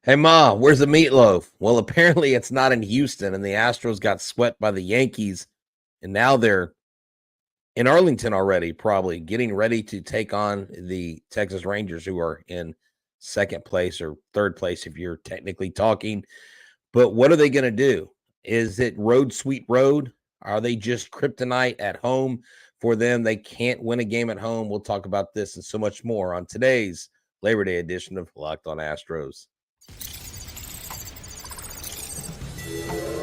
Hey, Ma, where's the meatloaf? Well, apparently it's not in Houston, and the Astros got swept by the Yankees, and now they're in Arlington already, probably getting ready to take on the Texas Rangers, who are in second place or third place if you're technically talking. But what are they going to do? Is it road sweet road? Are they just kryptonite at home for them? They can't win a game at home. We'll talk about this and so much more on today's Labor Day edition of Locked On Astros.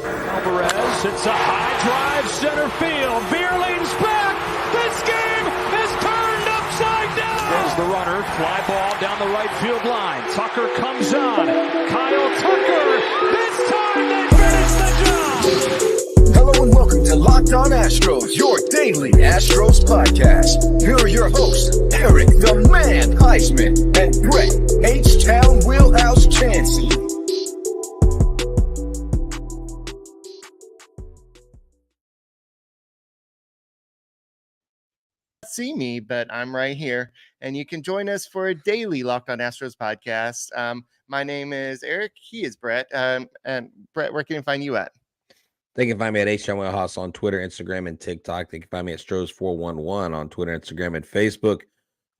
Alvarez, it's a high drive, center field. Beer leans back. This game is turned upside down. There's the runner, fly ball down the right field line. Tucker comes on. Kyle Tucker. This time they finish the job. Hello and welcome to Locked On Astros, your daily Astros podcast. Here are your hosts, Eric the Man Huysman and Brett H-Town Wheelhouse Chancey. See me, but I'm right here, and you can join us for a daily Locked On Astros podcast. My name is Eric. He is Brett. And Brett, where can you find you at? They can find me at H-Town Wheelhouse on Twitter, Instagram, and TikTok. They can find me at Stros411 on Twitter, Instagram, and Facebook.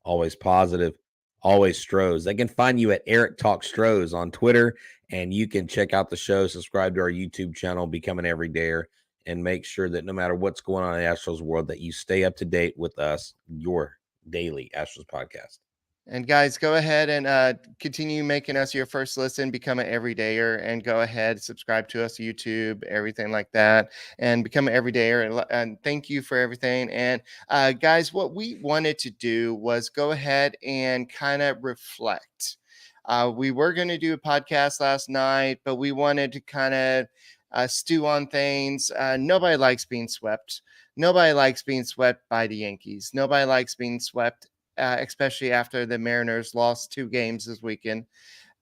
Always positive, always Stros. They can find you at Eric Talk Stros on Twitter, and you can check out the show, subscribe to our YouTube channel, become an everydayer, and make sure that no matter what's going on in the Astros world, that you stay up to date with us, your daily Astros podcast. And guys, go ahead and continue making us your first listen, become an everydayer, and go ahead, subscribe to us, YouTube, everything like that, and become an everydayer. And thank you for everything. And guys, what we wanted to do was go ahead and kind of reflect. We were going to do a podcast last night, but we wanted to kind of stew on things. Nobody likes being swept. Nobody likes being swept by the Yankees. Nobody likes being swept, especially after the Mariners lost 2 games this weekend.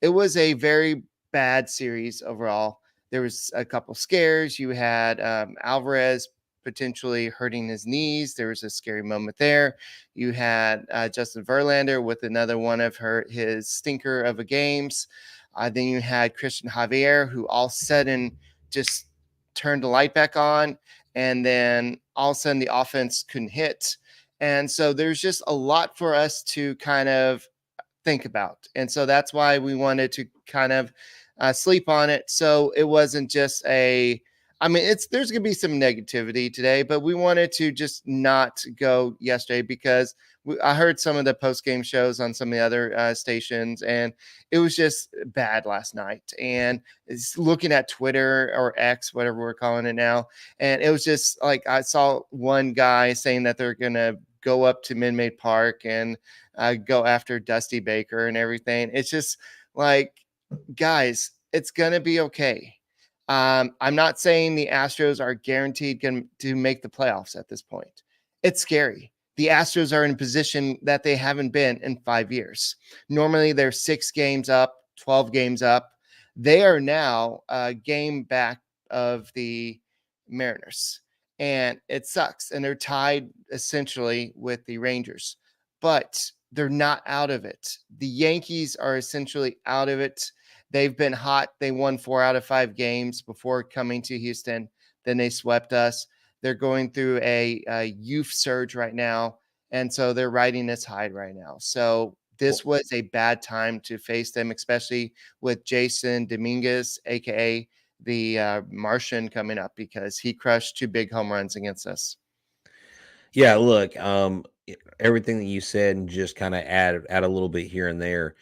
It was a very bad series overall. There was a couple scares. You had Alvarez potentially hurting his knees. There was a scary moment there. You had Justin Verlander with another one of his stinker of a games. Then you had Cristian Javier, who all of a sudden just turned the light back on, and then all of a sudden the offense couldn't hit. And so there's just a lot for us to kind of think about. And so that's why we wanted to kind of sleep on it. So it wasn't just there's going to be some negativity today, but we wanted to just not go yesterday because I heard some of the post-game shows on some of the other stations, and it was just bad last night. And it's looking at Twitter or X, whatever we're calling it now, and it was just like I saw one guy saying that they're going to go up to Minute Park and go after Dusty Baker and everything. It's just like, guys, it's going to be okay. I'm not saying the Astros are guaranteed to make the playoffs at this point. It's scary. The Astros are in a position that they haven't been in 5 years. Normally, they're 6 games up, 12 games up. They are now a game back of the Mariners, and it sucks. And they're tied essentially with the Rangers, but they're not out of it. The Yankees are essentially out of it. They've been hot. They won 4 out of 5 games before coming to Houston. Then they swept us. They're going through a youth surge right now, and so they're riding this high right now. So this was a bad time to face them, especially with Jason Dominguez, a.k.a. the Martian, coming up because he crushed 2 big home runs against us. Yeah, look, everything that you said and just kind of add a little bit here and there.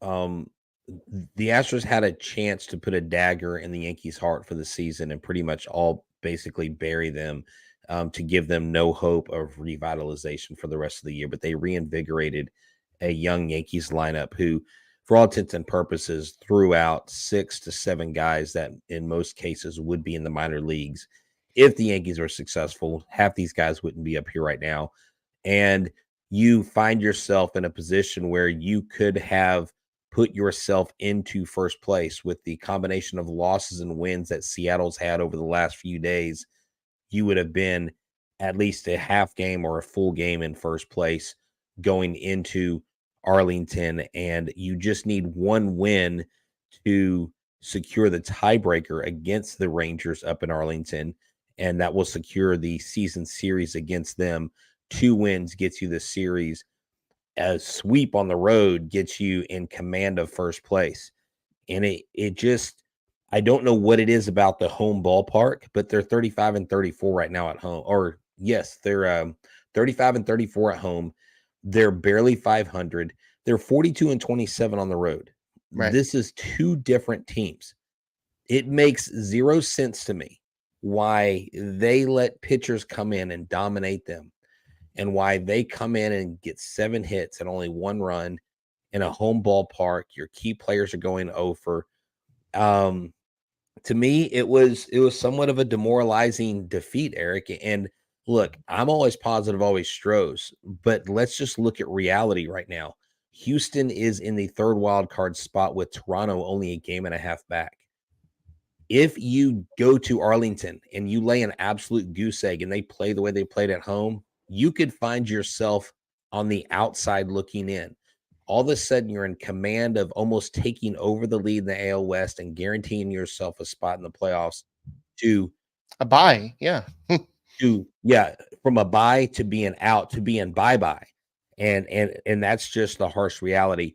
The Astros had a chance to put a dagger in the Yankees' heart for the season and pretty much all basically bury them to give them no hope of revitalization for the rest of the year. But they reinvigorated a young Yankees lineup who, for all intents and purposes, threw out 6 to 7 guys that in most cases would be in the minor leagues. If the Yankees were successful, half these guys wouldn't be up here right now. And you find yourself in a position where you could have put yourself into first place with the combination of losses and wins that Seattle's had over the last few days. You would have been at least a half game or a full game in first place going into Arlington, and you just need one win to secure the tiebreaker against the Rangers up in Arlington, and that will secure the season series against them. 2 wins gets you the series. A sweep on the road gets you in command of first place. And it just, I don't know what it is about the home ballpark, but they're 35-34 right now at home. Or yes, they're 35-34 at home. They're barely 500. They're 42-27 on the road. Right. This is 2 different teams. It makes 0 sense to me why they let pitchers come in and dominate them, and why they come in and get 7 hits and only 1 run in a home ballpark. Your key players are going over. To me, it was somewhat of a demoralizing defeat, Eric. And look, I'm always positive, always Stros, but let's just look at reality right now. Houston is in the 3rd wild card spot with Toronto only a game and a half back. If you go to Arlington and you lay an absolute goose egg and they play the way they played at home, you could find yourself on the outside looking in. All of a sudden, you're in command of almost taking over the lead in the AL West and guaranteeing yourself a spot in the playoffs to A bye. Yeah. from a bye to being out to being bye-bye. And that's just the harsh reality.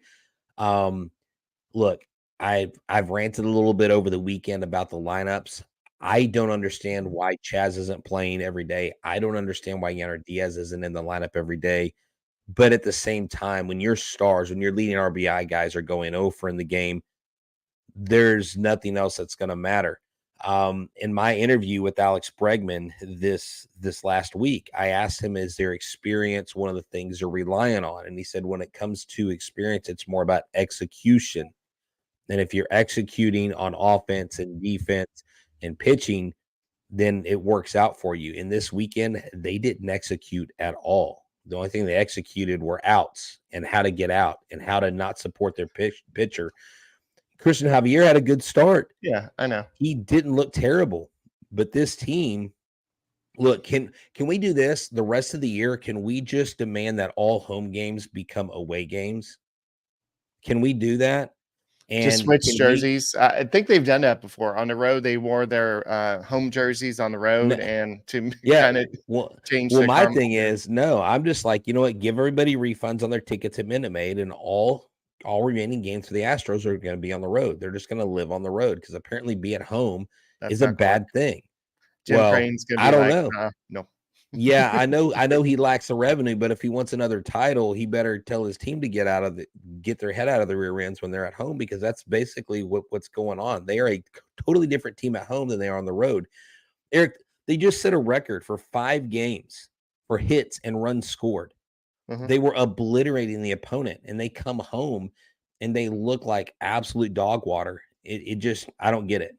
Look, I've ranted a little bit over the weekend about the lineups. I don't understand why Chas isn't playing every day. I don't understand why Yanner Diaz isn't in the lineup every day. But at the same time, when your stars, when your leading RBI guys are going over in the game, there's nothing else that's going to matter. In my interview with Alex Bregman this last week, I asked him, is their experience one of the things they're relying on? And he said, when it comes to experience, it's more about execution. And if you're executing on offense and defense and pitching, then it works out for you. In this weekend, they didn't execute at all. The only thing they executed were outs and how to get out and how to not support their pitcher. Cristian Javier had a good start. Yeah, I know. He didn't look terrible. But this team, look, can we do this the rest of the year? Can we just demand that all home games become away games? Can we do that? And Just switch jerseys. I think they've done that before. On the road, they wore their home jerseys on the road, and to kind of change. Well, my thing is, no, I'm just like, you know what? Give everybody refunds on their tickets at Minute Maid, and all remaining games for the Astros are going to be on the road. They're just going to live on the road because apparently be at home is a bad thing. Jim Crane's going to be I don't know. No. Yeah, I know he lacks the revenue, but if he wants another title, he better tell his team to get their head out of the rear ends when they're at home, because that's basically what's going on. They are a totally different team at home than they are on the road. Eric, they just set a record for 5 games for hits and runs scored. Mm-hmm. They were obliterating the opponent, and they come home and they look like absolute dog water. It just, I don't get it.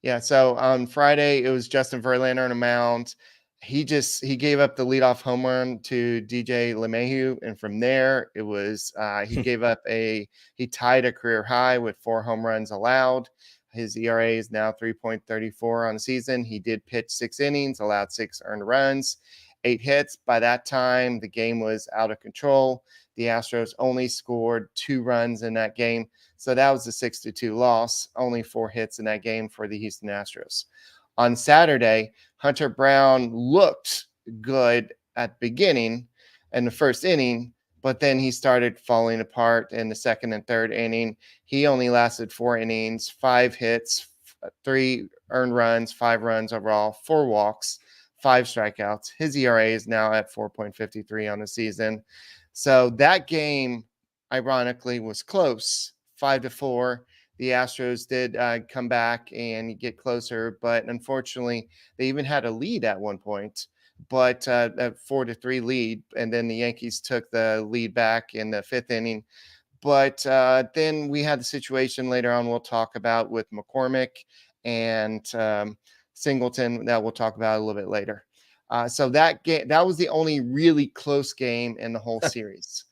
Yeah, so on Friday, it was Justin Verlander on a mound. He gave up the leadoff home run to DJ LeMahieu, and from there it was he tied a career high with 4 home runs allowed. His ERA is now 3.34 on the season. He did pitch 6 innings, allowed 6 earned runs, 8 hits. By that time, the game was out of control. The Astros only scored 2 runs in that game, so that was a 6-2 loss. Only 4 hits in that game for the Houston Astros. On Saturday, Hunter Brown looked good at the beginning in the first inning, but then he started falling apart in the second and third inning. He only lasted 4 innings, 5 hits, 3 earned runs, 5 runs overall, 4 walks, 5 strikeouts. His ERA is now at 4.53 on the season. So that game, ironically, was close, 5-4. The Astros did come back and get closer, but unfortunately, they even had a lead at one point, but a 4-3 lead. And then the Yankees took the lead back in the 5th inning. But then we had the situation later on we'll talk about with McCormick and Singleton that we'll talk about a little bit later. So that game, that was the only really close game in the whole series.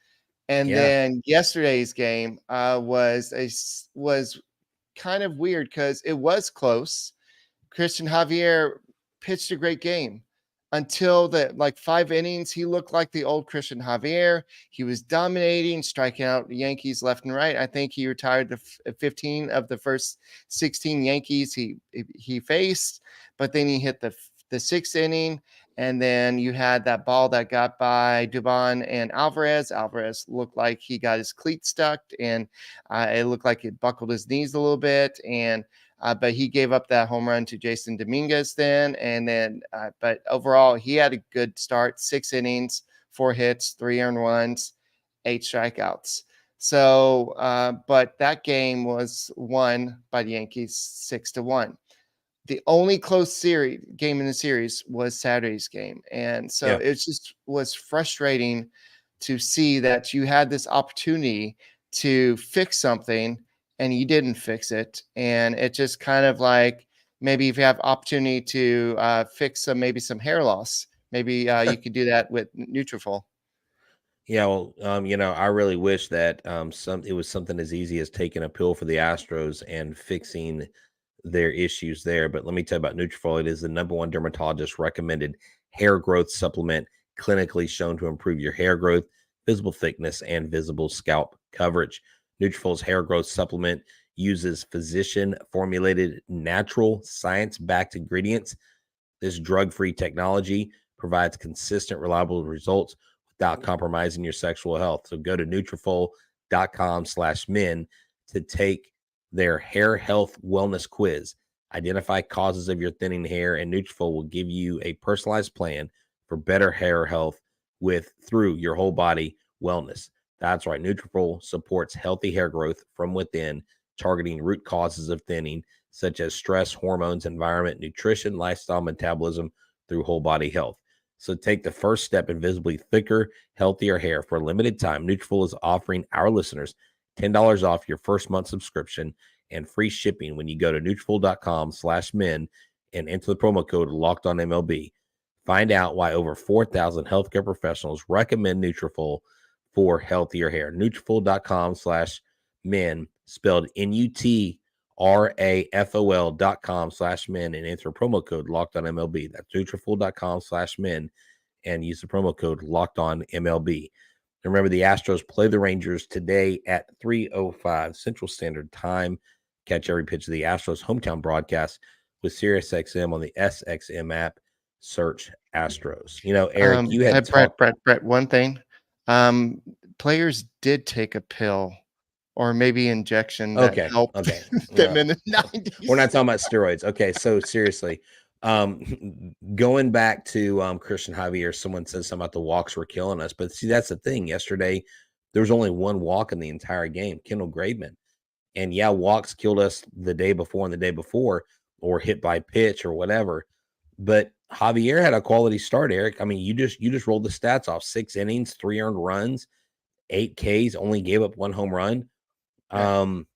And then yesterday's game was kind of weird because it was close. Cristian Javier pitched a great game. until the like 5 innings, he looked like the old Cristian Javier. He was dominating, striking out the Yankees left and right. I think he retired the 15 of the first 16 Yankees he faced, but then he hit the sixth inning. And then you had that ball that got by Dubon and Alvarez. Alvarez looked like he got his cleat stuck, and it looked like it buckled his knees a little bit. And but he gave up that home run to Jason Dominguez then. And then, but overall, he had a good start, 6 innings, 4 hits, 3 earned runs, 8 strikeouts. So, but that game was won by the Yankees 6-1. The only close game in the series was Saturday's game. And so it just was frustrating to see that you had this opportunity to fix something and you didn't fix it. And it just kind of like, maybe if you have opportunity to fix maybe some hair loss, maybe you could do that with Nutrafol. Yeah, well, I really wish that it was something as easy as taking a pill for the Astros and fixing their issues there. But let me tell you about Nutrafol. It is the #1 dermatologist recommended hair growth supplement, clinically shown to improve your hair growth, visible thickness, and visible scalp coverage. Nutrafol's hair growth supplement uses physician formulated natural science-backed ingredients. This drug-free technology provides consistent, reliable results without compromising your sexual health. So go to Nutrafol.com/men to take their hair health wellness quiz. Identify causes of your thinning hair, and Nutrafol will give you a personalized plan for better hair health through your whole body wellness. That's right. Nutrafol supports healthy hair growth from within, targeting root causes of thinning, such as stress, hormones, environment, nutrition, lifestyle, metabolism, through whole body health. So take the first step in visibly thicker, healthier hair. For a limited time, Nutrafol is offering our listeners $10 off your first month subscription and free shipping when you go to Nutrafol.com/men and enter the promo code LOCKEDONMLB. Find out why over 4,000 healthcare professionals recommend Nutrafol for healthier hair. Nutrafol.com/men, spelled Nutrafol.com/men, and enter promo code LOCKEDONMLB. That's Nutrafol.com/men and use the promo code LOCKEDONMLB. Remember, the Astros play the Rangers today at 3:05 Central Standard Time. Catch every pitch of the Astros hometown broadcast with SiriusXM on the SXM app. Search Astros. Eric, you had talked. Brett, one thing. Players did take a pill or maybe injection that helped them in the 90s. We're not talking about steroids. Okay, so seriously, going back to Cristian Javier, someone says something about the walks were killing us, but see, that's the thing. Yesterday, there was only one walk in the entire game, Kendall Graveman, and walks killed us the day before and the day before, or hit by pitch or whatever. But Javier had a quality start, Eric. I mean, you just rolled the stats off: 6 innings, 3 earned runs, 8 Ks, only gave up 1 home run. The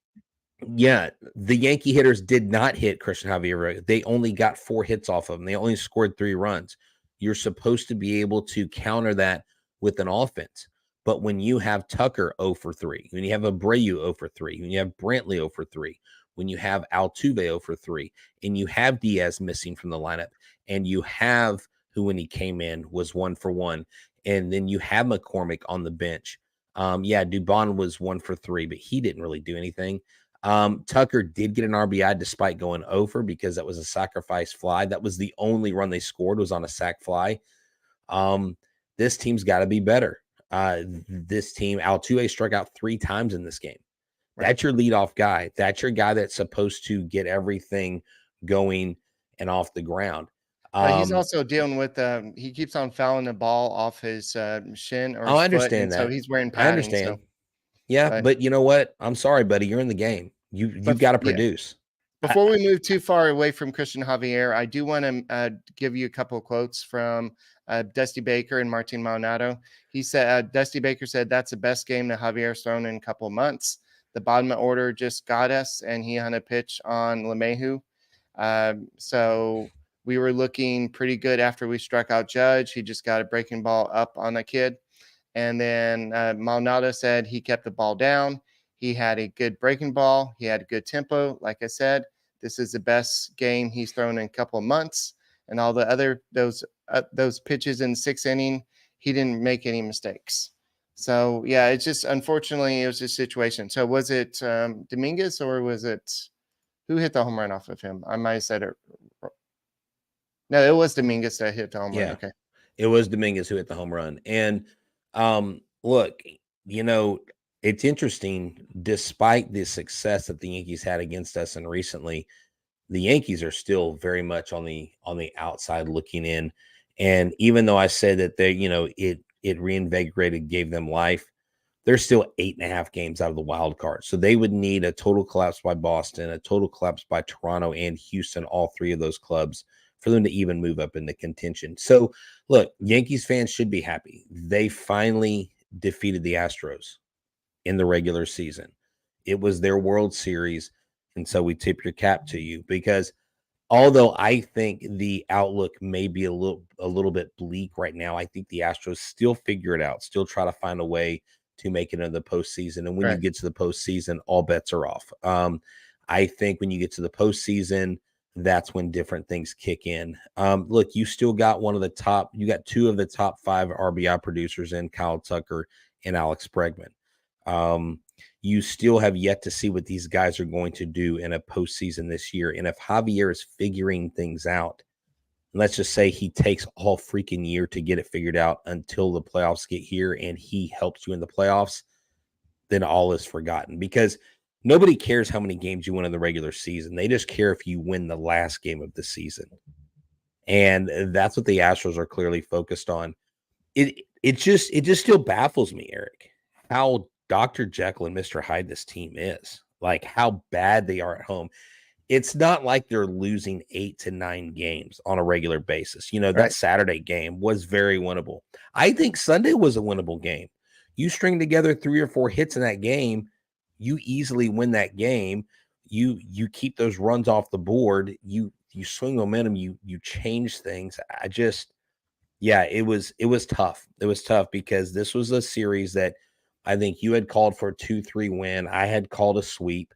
Yankee hitters did not hit Cristian Javier. They only got 4 hits off of him. They only scored 3 runs. You're supposed to be able to counter that with an offense. But when you have Tucker 0 for 3, when you have Abreu 0 for 3, when you have Brantley 0 for 3, when you have Altuve 0 for 3, and you have Diaz missing from the lineup, and you have who, when he came in, was 1 for 1, and then you have McCormick on the bench. Dubon was 1 for 3, but he didn't really do anything. Tucker did get an RBI despite going over, because that was a sacrifice fly. That was the only run they scored, was on a sac fly. This team's got to be better. This team, Altuve struck out 3 times in this game. Right. That's your leadoff guy. That's your guy that's supposed to get everything going and off the ground. He's also dealing with he keeps on fouling the ball off his shin or his I understand foot, that. so he's wearing padding. I understand. But you know what? I'm sorry, buddy. You're in the game. You've got to produce. Before we move too far away from Cristian Javier, I do want to give you a couple of quotes from Dusty Baker and Martin Maldonado. He said, Dusty Baker said, "That's the best game that Javier's thrown in a couple of months. The bottom order just got us, and he had a pitch on LeMahieu. So we were looking pretty good after we struck out Judge. He just got a breaking ball up on the kid." And then Maldonado said he kept the ball down. He had a good breaking ball. He had good tempo. Like I said, this is the best game he's thrown in a couple of months. And all the those those pitches in 6th inning, he didn't make any mistakes. So yeah, it's just unfortunately it was a situation. So was it Dominguez or was it who hit the home run off of him? I might have said it. No, it was Dominguez that hit the home run. Okay. It was Dominguez who hit the home run. And look, it's interesting. Despite the success that the Yankees had against us and recently, the Yankees are still very much on the outside looking in. And even though I said that they, it reinvigorated, gave them life, they're still 8.5 games out of the wild card. So they would need a total collapse by Boston, a total collapse by Toronto and Houston, all three of those clubs, for them to even move up into contention. So look, Yankees fans should be happy. They finally defeated the Astros in the regular season. It was their World Series. And so we tip your cap to you, because although I think the outlook may be a little bit bleak right now, I think the Astros still figure it out, still try to find a way to make it into the postseason. And when you get to the postseason, all bets are off. I think when you get to the postseason, that's when different things kick in. Look, you still got you got 2 of the top 5 RBI producers in Kyle Tucker and Alex Bregman. You still have yet to see what these guys are going to do in a postseason this year. And if Javier is figuring things out, let's just say he takes all freaking year to get it figured out until the playoffs get here and he helps you in the playoffs, then all is forgotten, because nobody cares how many games you win in the regular season. They just care if you win the last game of the season. And that's what the Astros are clearly focused on. It just still baffles me, Eric, how Dr. Jekyll and Mr. Hyde this team is. Like, how bad they are at home. It's not like they're losing 8 to 9 games on a regular basis. That Saturday game was very winnable. I think Sunday was a winnable game. You string together 3 or 4 hits in that game, you easily win that game. You keep those runs off the board. You swing momentum. You change things. It was tough. It was tough because this was a series that I think you had called for a 2-3 win. I had called a sweep.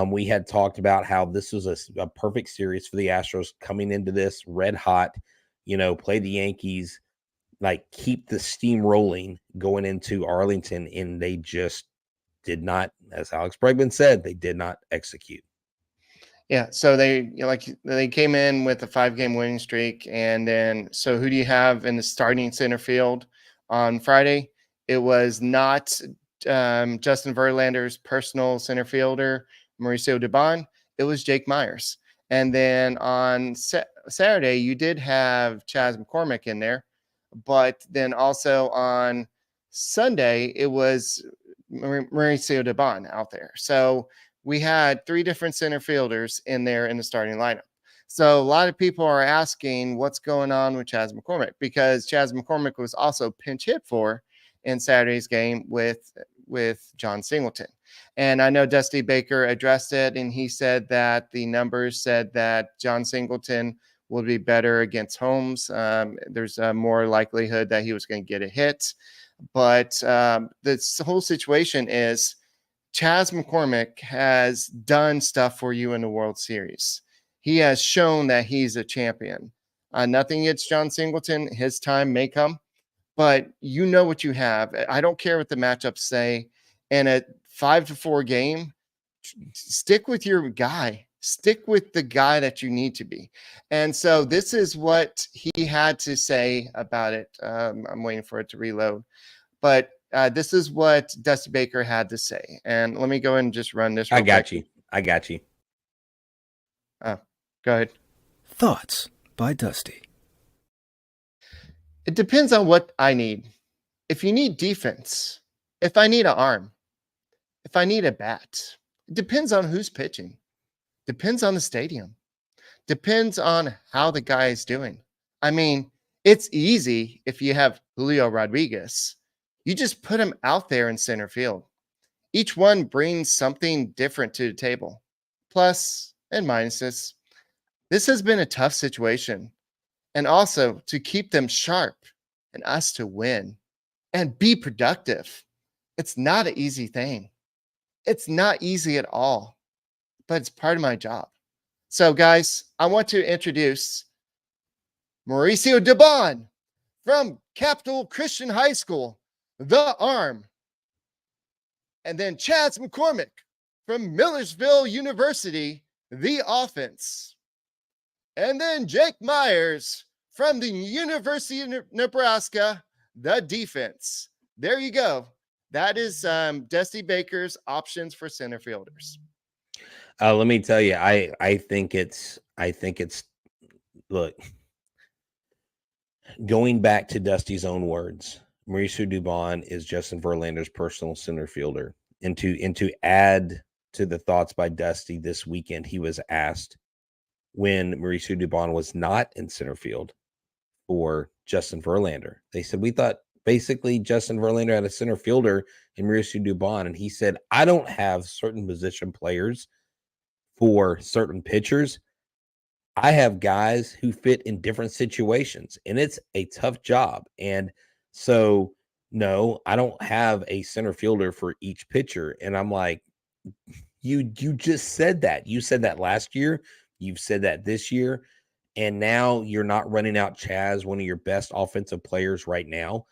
We had talked about how this was a perfect series for the Astros coming into this red hot, play the Yankees, like keep the steam rolling going into Arlington. And they just did not, as Alex Bregman said, they did not execute. Yeah. So they came in with a 5-game winning streak. And then, so who do you have in the starting center field on Friday? It was not Justin Verlander's personal center fielder, Mauricio Dubon. It was Jake Myers. And then on Saturday, you did have Chas McCormick in there. But then also on Sunday, it was Mauricio Dubon out there. So we had 3 different center fielders in there in the starting lineup. So a lot of people are asking what's going on with Chas McCormick, because Chas McCormick was also pinch hit for in Saturday's game with John Singleton. And I know Dusty Baker addressed it, and he said that the numbers said that John Singleton will be better against Holmes. There's a more likelihood that he was going to get a hit. But this whole situation is Chas McCormick has done stuff for you in the World Series. He has shown that he's a champion. Nothing against John Singleton. His time may come. But you know what you have. I don't care what the matchups say. And a 5-4 game, stick with your guy. Stick with the guy that you need to be. And so this is what he had to say about it. I'm waiting for it to reload. But this is what Dusty Baker had to say. And let me go and just run this. I got you. Oh, go ahead. Thoughts by Dusty. It depends on what I need. If you need defense, if I need an arm, if I need a bat, it depends on who's pitching. Depends on the stadium. Depends on how the guy is doing. I mean, it's easy if you have Julio Rodriguez. You just put him out there in center field. Each one brings something different to the table, plus and minuses. This has been a tough situation. And also to keep them sharp and us to win and be productive. It's not an easy thing. It's not easy at all, but it's part of my job. So guys, I want to introduce Mauricio Dubon from Capital Christian High School, the arm. And then Chas McCormick from Millersville University, the offense. And then Jake Myers from the University of Nebraska, the defense. There you go. That is Dusty Baker's options for center fielders. Let me tell you, I think it's look, going back to Dusty's own words, Mauricio Dubon is Justin Verlander's personal center fielder. And to add to the thoughts by Dusty this weekend, he was asked when Mauricio Dubon was not in center field for Justin Verlander. They said, we thought basically Justin Verlander had a center fielder in Mauricio Dubon. And he said, I don't have certain position players for certain pitchers. I have guys who fit in different situations, and it's a tough job. And so, no, I don't have a center fielder for each pitcher. And I'm like, you just said that. You said that last year. You've said that this year. And now you're not running out Chas, one of your best offensive players right now.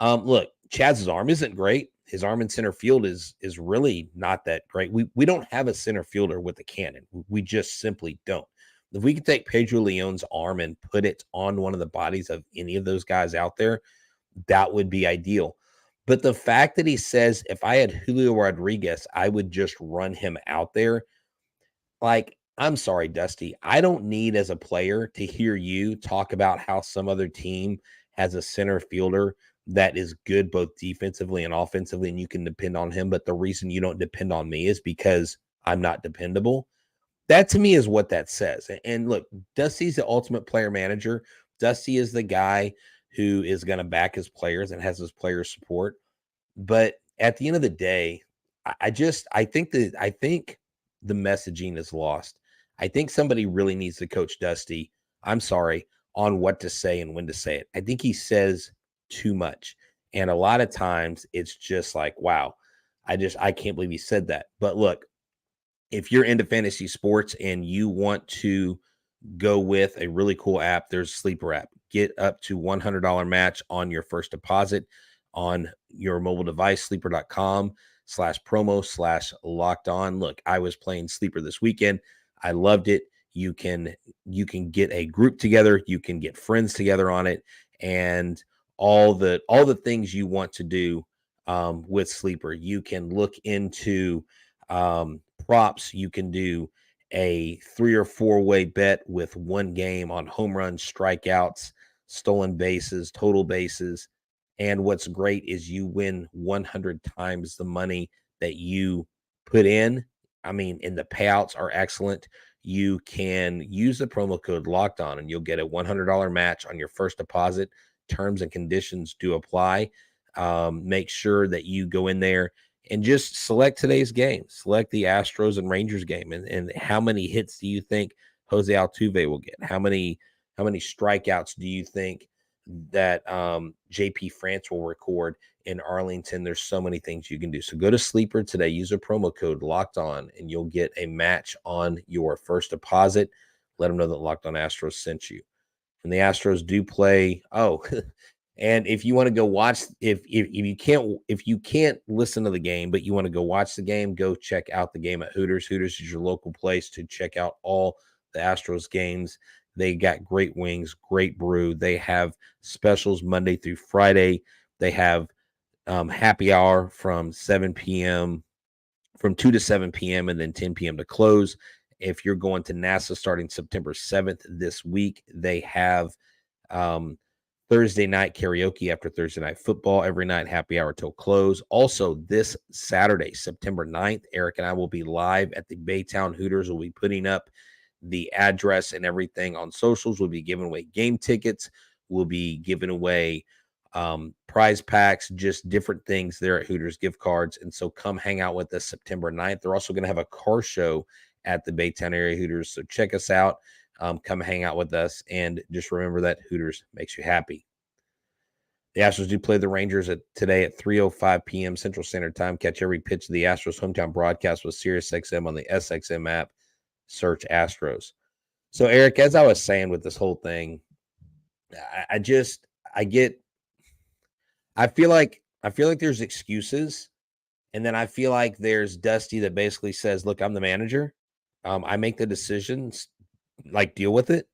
Look, Chaz's arm isn't great. His arm in center field is really not that great. We don't have a center fielder with a cannon. We just simply don't. If we could take Pedro Leon's arm and put it on one of the bodies of any of those guys out there, that would be ideal. But the fact that he says, if I had Julio Rodriguez, I would just run him out there. Like, I'm sorry, Dusty. I don't need as a player to hear you talk about how some other team has a center fielder that is good both defensively and offensively, and you can depend on him. But the reason you don't depend on me is because I'm not dependable. That to me is what that says. And look, Dusty's the ultimate player manager. Dusty is the guy who is going to back his players and has his players' support. But at the end of the day, I think the messaging is lost. I think somebody really needs to coach Dusty, I'm sorry, on what to say and when to say it. I think he says too much. And a lot of times it's just like, wow, I can't believe he said that. But look, if you're into fantasy sports and you want to go with a really cool app, there's a Sleeper app. Get up to $100 match on your first deposit on your mobile device, sleeper.com/promo/locked on. Look, I was playing Sleeper this weekend. I loved it. You can get a group together. You can get friends together on it, and all the things you want to do with Sleeper. You can look into props. You can do a 3 or 4 way bet with one game on home runs, strikeouts, stolen bases, total bases. And what's great is you win 100 times the money that you put in. I mean, and the payouts are excellent. You can use the promo code Locked On and you'll get a $100 match on your first deposit. Terms and conditions do apply. Make sure that you go in there and just select today's game. Select the Astros and Rangers game. And how many hits do you think Jose Altuve will get? How many strikeouts do you think that JP France will record in Arlington? There's so many things you can do. So go to Sleeper today. Use a promo code Locked On, and you'll get a match on your first deposit. Let them know that Locked On Astros sent you. And the Astros do play. Oh, and if you want to go watch, if you can't listen to the game, but you want to go watch the game, go check out the game at Hooters. Hooters is your local place to check out all the Astros games. They got great wings, great brew. They have specials Monday through Friday. They have happy hour from 7 p.m., from 2 to 7 p.m., and then 10 p.m. to close. If you're going to NASA starting September 7th this week, they have Thursday night karaoke after Thursday night football every night, happy hour till close. Also, this Saturday, September 9th, Eric and I will be live at the Baytown Hooters. We'll be putting up the address and everything on socials. We'll be giving away game tickets. We'll be giving away prize packs, just different things there at Hooters, gift cards. And so come hang out with us September 9th. They're also going to have a car show at the Baytown area Hooters. So check us out. Come hang out with us. And just remember that Hooters makes you happy. The Astros do play the Rangers today at 3:05 p.m. Central Standard Time. Catch every pitch of the Astros hometown broadcast with SiriusXM on the SXM app. Search Astros. So, Eric, as I was saying with this whole thing, I just I get I feel like there's excuses, and then I feel like there's Dusty that basically says, "Look, I'm the manager. I make the decisions, like deal with it."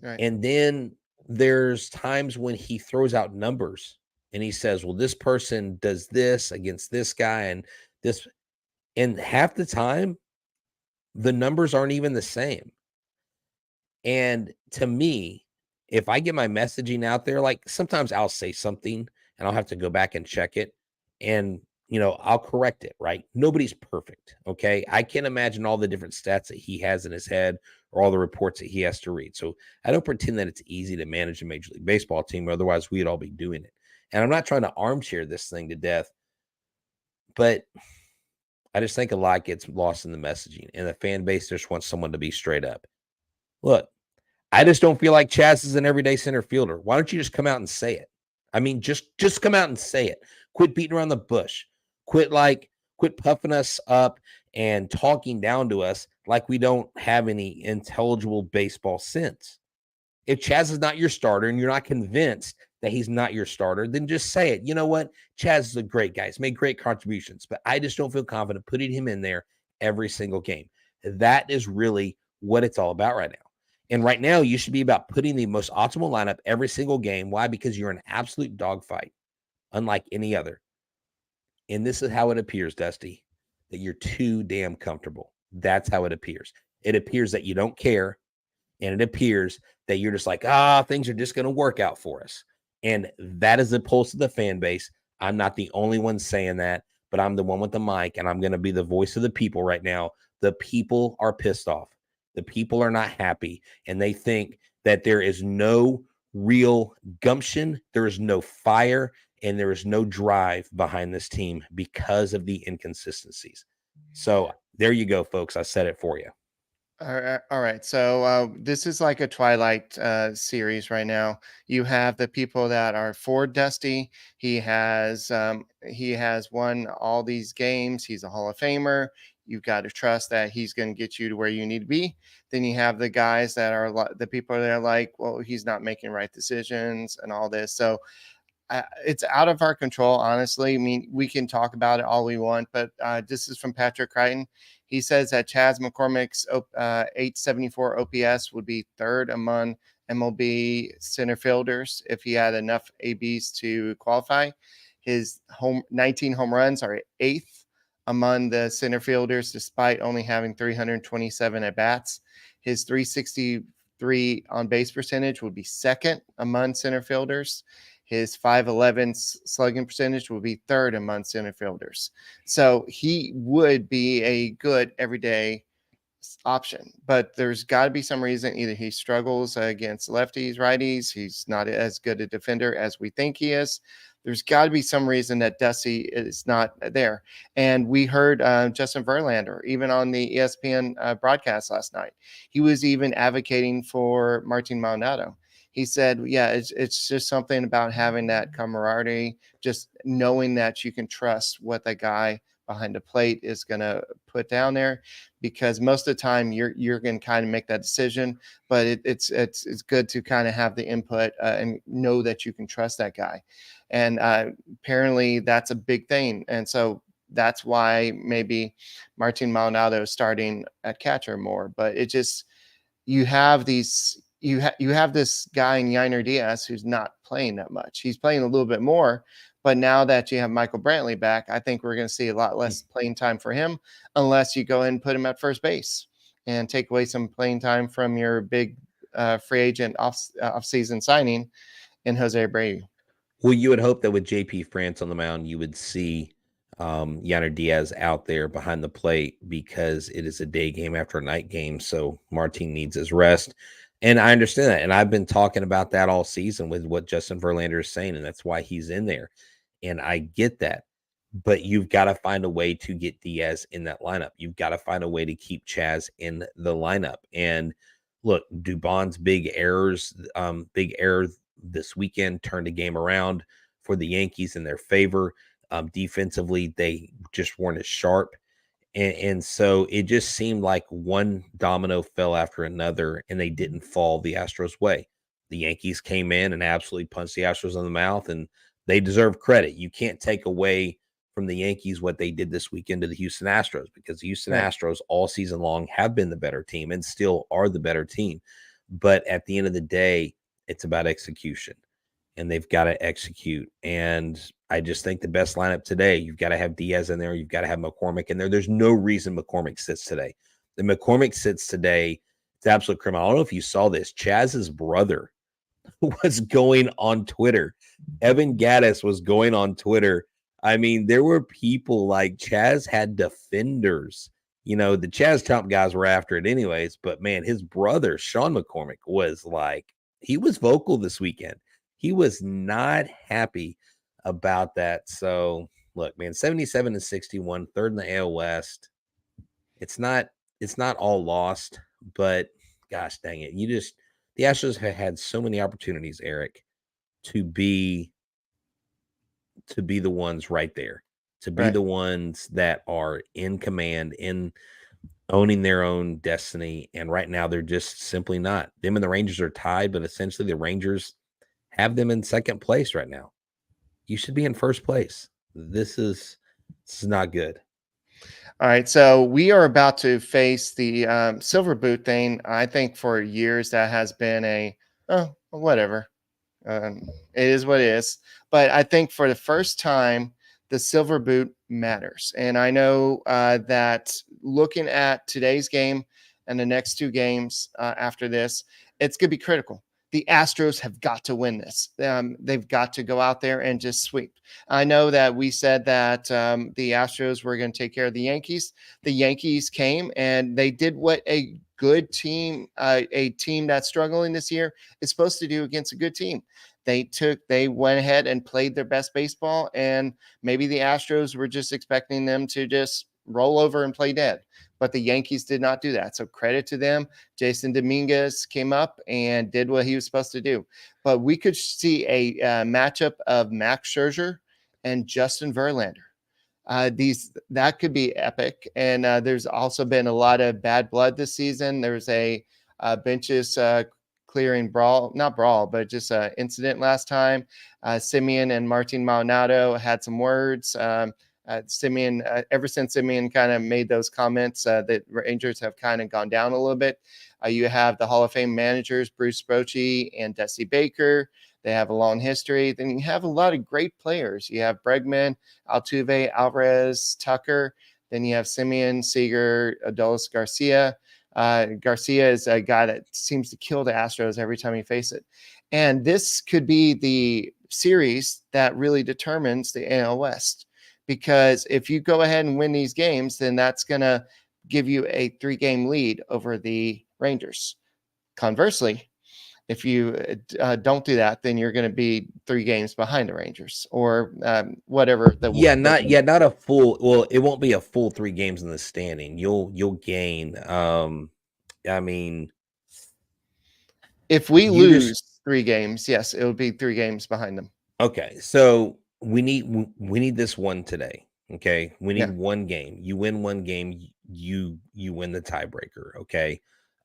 Right. And then there's times when he throws out numbers and he says, "Well, this person does this against this guy and this," and half the time the numbers aren't even the same. And to me, if I get my messaging out there, like sometimes I'll say something and I'll have to go back and check it and I'll correct it, right? Nobody's perfect. Okay. I can't imagine all the different stats that he has in his head or all the reports that he has to read. So I don't pretend that it's easy to manage a Major League Baseball team. Otherwise, we'd all be doing it. And I'm not trying to armchair this thing to death, but I just think a lot gets lost in the messaging, and the fan base just wants someone to be straight up. Look, I just don't feel like Chas is an everyday center fielder. Why don't you just come out and say it? I mean, just come out and say it. Quit beating around the bush. Quit puffing us up and talking down to us like we don't have any intelligible baseball sense. If Chas is not your starter and you're not convinced that he's not your starter, then just say it. You know what? Chas is a great guy. He's made great contributions, but I just don't feel confident putting him in there every single game. That is really what it's all about right now. And right now, you should be about putting the most optimal lineup every single game. Why? Because you're an absolute dogfight, unlike any other. And this is how it appears, Dusty, that you're too damn comfortable. That's how it appears. It appears that you don't care. And it appears that you're just like, things are just going to work out for us. And that is the pulse of the fan base. I'm not the only one saying that, but I'm the one with the mic, and I'm going to be the voice of the people right now. The people are pissed off. The people are not happy, and they think that there is no real gumption, there is no fire, and there is no drive behind this team because of the inconsistencies. So there you go, folks. I said it for you. All right. So this is like a Twilight series right now. You have the people that are for Dusty. He has won all these games. He's a Hall of Famer. You've got to trust that he's going to get you to where you need to be. Then you have the guys that are the people that are like, well, he's not making right decisions and all this. So it's out of our control, honestly. I mean, we can talk about it all we want, but this is from Patrick Crichton. He says that Chas McCormick's 874 OPS would be third among MLB center fielders if he had enough ABs to qualify. His 19 home runs are eighth among the center fielders, despite only having 327 at bats. His 363 on base percentage would be second among center fielders. His 511 slugging percentage will be third among center fielders. So he would be a good everyday option, but there's got to be some reason. Either he struggles against lefties, righties. He's not as good a defender as we think he is. There's got to be some reason that Dusty is not there. And we heard Justin Verlander, even on the ESPN broadcast last night, he was even advocating for Martin Maldonado. He said, yeah, it's just something about having that camaraderie, just knowing that you can trust what the guy behind the plate is going to put down there, because most of the time you're going to kind of make that decision, but it's good to kind of have the input and know that you can trust that guy. And apparently that's a big thing. And so that's why maybe Martin Maldonado is starting at catcher more, but it just, you have these, you have this guy in Yainer Diaz who's not playing that much. He's playing a little bit more, but now that you have Michael Brantley back, I think we're going to see a lot less playing time for him, unless you go ahead and put him at first base and take away some playing time from your big free agent off-season signing in Jose Abreu. Well, you would hope that with JP France on the mound, you would see Yainer Diaz out there behind the plate, because it is a day game after a night game. So Martin needs his rest. And I understand that. And I've been talking about that all season with what Justin Verlander is saying. And that's why he's in there. And I get that. But you've got to find a way to get Diaz in that lineup. You've got to find a way to keep Chas in the lineup. And look, Dubon's big error this weekend turned the game around for the Yankees in their favor. Defensively, they just weren't as sharp. And so it just seemed like one domino fell after another, and they didn't fall the Astros' way. The Yankees came in and absolutely punched the Astros in the mouth, and they deserve credit. You can't take away from the Yankees what they did this weekend to the Houston Astros, because the Houston Astros all season long have been the better team and still are the better team. But at the end of the day, it's about execution, and they've got to execute. And I just think the best lineup today, you've got to have Diaz in there. You've got to have McCormick in there. There's no reason McCormick sits today. The McCormick sits today. It's absolute criminal. I don't know if you saw this. Chaz's brother was going on Twitter. Evan Gaddis was going on Twitter. I mean, there were people like Chaz had defenders. You know, the Chaz Trump guys were after it anyways, but man, his brother, Sean McCormick, was like, he was vocal this weekend. He was not happy about that. So look, man, 77-61, third in the AL West. It's not all lost, but gosh dang it. The Astros have had so many opportunities, Eric, to be the ones right there, to be the ones that are in command, in owning their own destiny. And right now they're just simply not. Them and the Rangers are tied, but essentially the Rangers have them in second place right now. You should be in first place. This is not good. All right, so we are about to face the silver boot thing. I think for years that has been whatever. It is what it is. But I think for the first time, the silver boot matters. And I know that looking at today's game and the next two games after this, it's going to be critical. The Astros have got to win this. They've got to go out there and just sweep. I know that we said that the Astros were going to take care of the Yankees. The Yankees came and they did what a good team, a team that's struggling this year, is supposed to do against a good team. They went ahead and played their best baseball, and maybe the Astros were just expecting them to just roll over and play dead. But the Yankees did not do that. So credit to them. Jason Dominguez came up and did what he was supposed to do. But we could see a matchup of Max Scherzer and Justin Verlander. That could be epic. And there's also been a lot of bad blood this season. There's a benches clearing but just an incident last time. Simeon and Martin Maldonado had some words. Simeon, ever since Simeon kind of made those comments, the Rangers have kind of gone down a little bit. You have the Hall of Fame managers, Bruce Bochy and Dusty Baker. They have a long history. Then you have a lot of great players. You have Bregman, Altuve, Alvarez, Tucker. Then you have Simeon, Seager, Adolis Garcia. Garcia is a guy that seems to kill the Astros every time he faces it. And this could be the series that really determines the AL West. Because if you go ahead and win these games, then that's going to give you a 3-game lead over the Rangers. Conversely, if you don't do that, then you're going to be 3 games behind the Rangers or whatever. Not a full. Well, it won't be a full 3 games in the standing. You'll gain. If we lose 3 games, yes, it will be 3 games behind them. Okay, so we need this one today. Okay, we need one game. You win one game, you win the tiebreaker. Okay,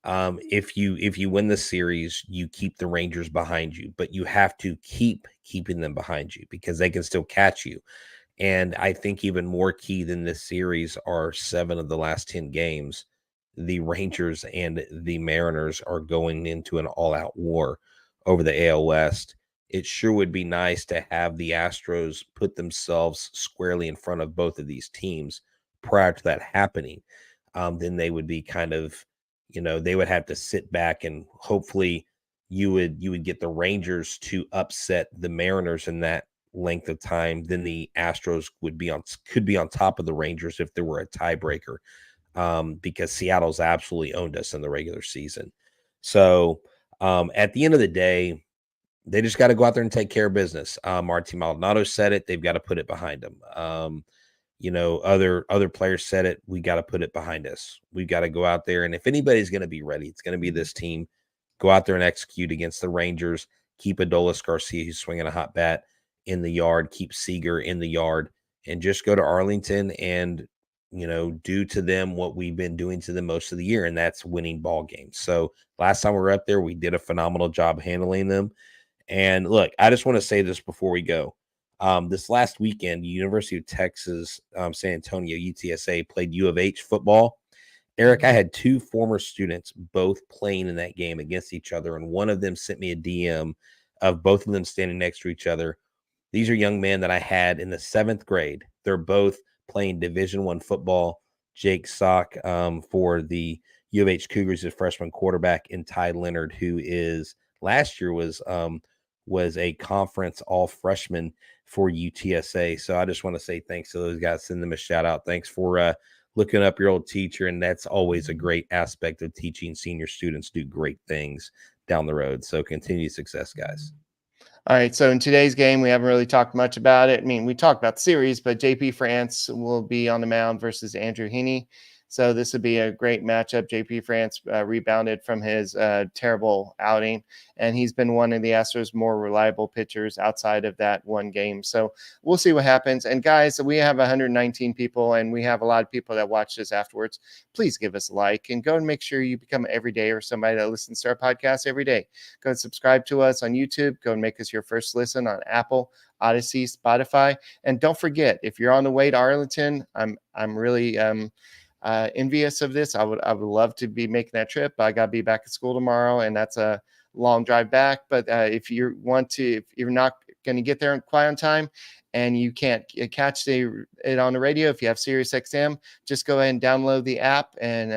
if you win the series, you keep the Rangers behind you, but you have to keeping them behind you because they can still catch you. And I think even more key than this series are 7 of the last 10 games. The Rangers and the Mariners are going into an all-out war over the AL West. It sure would be nice to have the Astros put themselves squarely in front of both of these teams prior to that happening. Then they would be kind of, they would have to sit back and hopefully you would get the Rangers to upset the Mariners in that length of time. Then the Astros could be on top of the Rangers if there were a tiebreaker, because Seattle's absolutely owned us in the regular season. So at the end of the day, they just got to go out there and take care of business. Martin Maldonado said it. They've got to put it behind them. Other players said it. We got to put it behind us. We've got to go out there. And if anybody's going to be ready, it's going to be this team. Go out there and execute against the Rangers. Keep Adolis Garcia, who's swinging a hot bat, in the yard. Keep Seager in the yard. And just go to Arlington and do to them what we've been doing to them most of the year, and that's winning ball games. So last time we were up there, we did a phenomenal job handling them. And look, I just want to say this before we go. This last weekend, University of Texas, San Antonio, UTSA played U of H football. Eric, I had 2 former students both playing in that game against each other, and one of them sent me a DM of both of them standing next to each other. These are young men that I had in the 7th grade. They're both playing Division I football. Jake Sock for the U of H Cougars, is freshman quarterback, and Ty Leonard, who is last year was a conference all freshman for UTSA. So I just want to say thanks to those guys. Send them a shout out. Thanks for looking up your old teacher. And that's always a great aspect of teaching senior students do great things down the road. So continued success, guys. All right, so in today's game, we haven't really talked much about it. I mean, we talked about the series, but JP France will be on the mound versus Andrew Heaney. So this would be a great matchup. JP France rebounded from his terrible outing, and he's been one of the Astros' more reliable pitchers outside of that one game. So we'll see what happens. And guys, we have 119 people, and we have a lot of people that watch this afterwards. Please give us a like and go and make sure you become an everyday or somebody that listens to our podcast every day. Go and subscribe to us on YouTube. Go and make us your first listen on Apple, Odyssey, Spotify. And don't forget, if you're on the way to Arlington, I'm really envious of this. I would love to be making that trip. I got to be back at school tomorrow, and that's a long drive back. But if you're not going to get there quite on time and you can't catch it on the radio, if you have Sirius XM, just go ahead and download the app and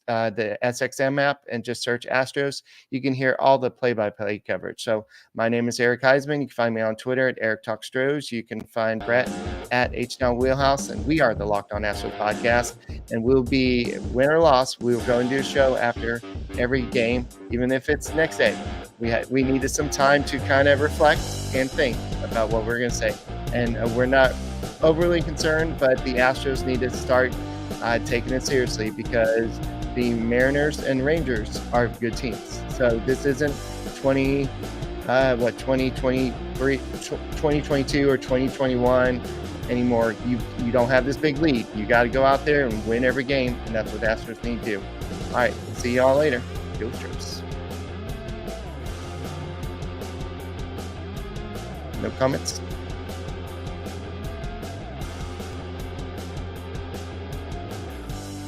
the SXM app and just search Astros. You can hear all the play-by-play coverage. So my name is Eric Huysman. You can find me on Twitter at Eric Talk Stros. You can find Brett at H-Town Wheelhouse, and we are the Locked On Astros podcast. And we'll be, win or loss, we'll go and do a show after every game, even if it's next day. We needed some time to kind of reflect and think about what we're going to say. And we're not overly concerned, but the Astros need to start taking it seriously, because the Mariners and Rangers are good teams. So this isn't 2022 or 2021 anymore. You don't have this big lead. You got to go out there and win every game, and that's what the Astros need to do. All right, see y'all later. Go Astros. No comments?